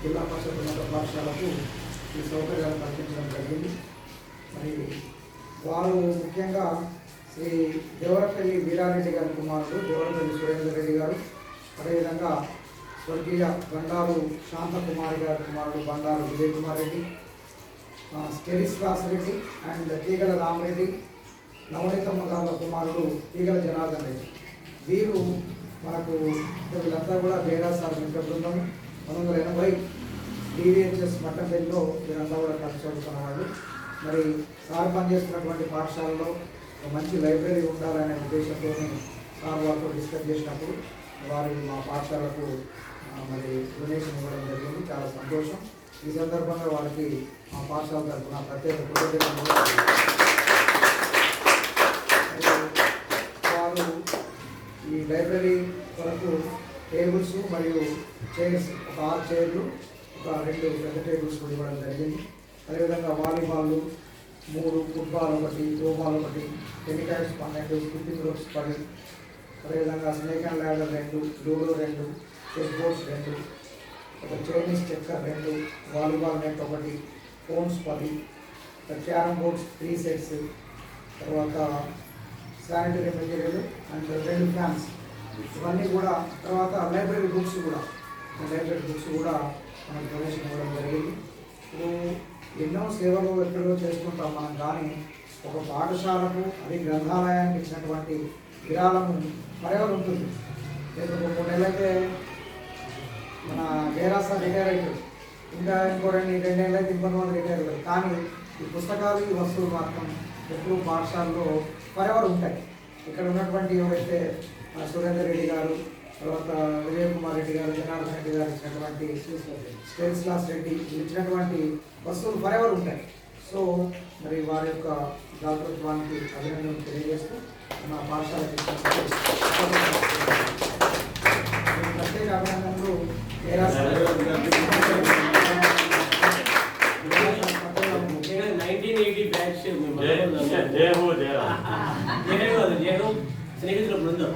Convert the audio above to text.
జిల్లా పరిషత్ ఉన్నత పాఠశాలకు ఈ సౌకర్యాలు కల్పించడం జరిగింది. మరి వారు ముఖ్యంగా శ్రీ దేవరపల్లి వీరారెడ్డి గారి కుమారుడు దేవరపల్లి సురేందర్ రెడ్డి గారు, అదేవిధంగా స్వర్గీయ బండారు శాంతకుమారి గారి కుమారుడు బండారు విజయ్ కుమార్ రెడ్డి, స్టెరిస్లాస్ రెడ్డి అండ్ తీగల రామరెడ్డి, నవనీతమ్మ గారి కుమారుడు తీగల జనార్దన్ రెడ్డి. వీరు మనకు వీళ్ళంతా కూడా బేరాసార్ మిత్ర బృందం 1980 DVHS మట్టంపల్లిలో వీరంతా కూడా కలిసి చదువుతున్న వాళ్ళు. మరి సార్ పనిచేస్తున్నటువంటి పాఠశాలలో మంచి లైబ్రరీ ఉండాలనే ఉద్దేశంతో సార్ వారితో డిస్కస్ చేసినప్పుడు వారు మా పాఠశాలకు మరి డొనేషన్ ఇవ్వడం జరిగింది. చాలా సంతోషం. ఈ సందర్భంగా వారికి మా పాఠశాల తరఫున ప్రత్యేక కృతజ్ఞతలు. వారు ఈ లైబ్రరీ కొరకు టేబుల్స్ మరియు చైర్స్, ఒక 6 చైర్లు, ఒక 2 పెద్ద టేబుల్స్ కూడా ఇవ్వడం జరిగింది. అదేవిధంగా volleyball 3, football 1, throwball 1, టెన్నికాయిస్ 12, skipping ropes 10, అదేవిధంగా snake and ladder 2, ludo 2, chess boards 2, ఒక చైనీస్ చెక్కర్ 2, volleyball net 1, phones 10, carrom boards 3 sets, తర్వాత శానిటరీ మెటీరియల్ అండ్ 2 ఫ్యాన్స్, ఇవన్నీ కూడా. తర్వాత లైబ్రరీ బుక్స్ కూడా మనకు డొనేషన్ ఇవ్వడం జరిగింది. ఇప్పుడు ఎన్నో సేవలు ఎక్కడో చేసుకుంటాం మనం, కానీ ఒక పాఠశాలకు అది గ్రంథాలయానికి ఇచ్చినటువంటి విరాళము మరెవరు ఉంటుంది. లేదు 3 నెలలైతే మన వేరాసా రిటైర్ అవుతుంది, ఇంకా ఇంకో 2 నెలలు అయితే ఇంకొంతమంది రిటైర్ అవుతారు. కానీ ఈ పుస్తకాలు, ఈ వస్తువులు మాత్రం ఎప్పుడు పాఠశాలలో మరెవరు ఉంటాయి. ఇక్కడ ఉన్నటువంటి ఎవరైతే సురేందర్ రెడ్డి గారు, తర్వాత విజయ్ కుమార్ రెడ్డి గారు, జనార్దన్ రెడ్డి గారు ఇచ్చినటువంటి, స్టెరిస్లాస్ రెడ్డి ఇచ్చినటువంటి వస్తువులు ఫరెవర్ ఉంటాయి. సో మరి వారి యొక్క దాతృత్వానికి అభినందనలు తెలియజేస్తూ మన పాఠశాలకి ప్రత్యేక అభినందనలు. స్నేహితుల బృందం.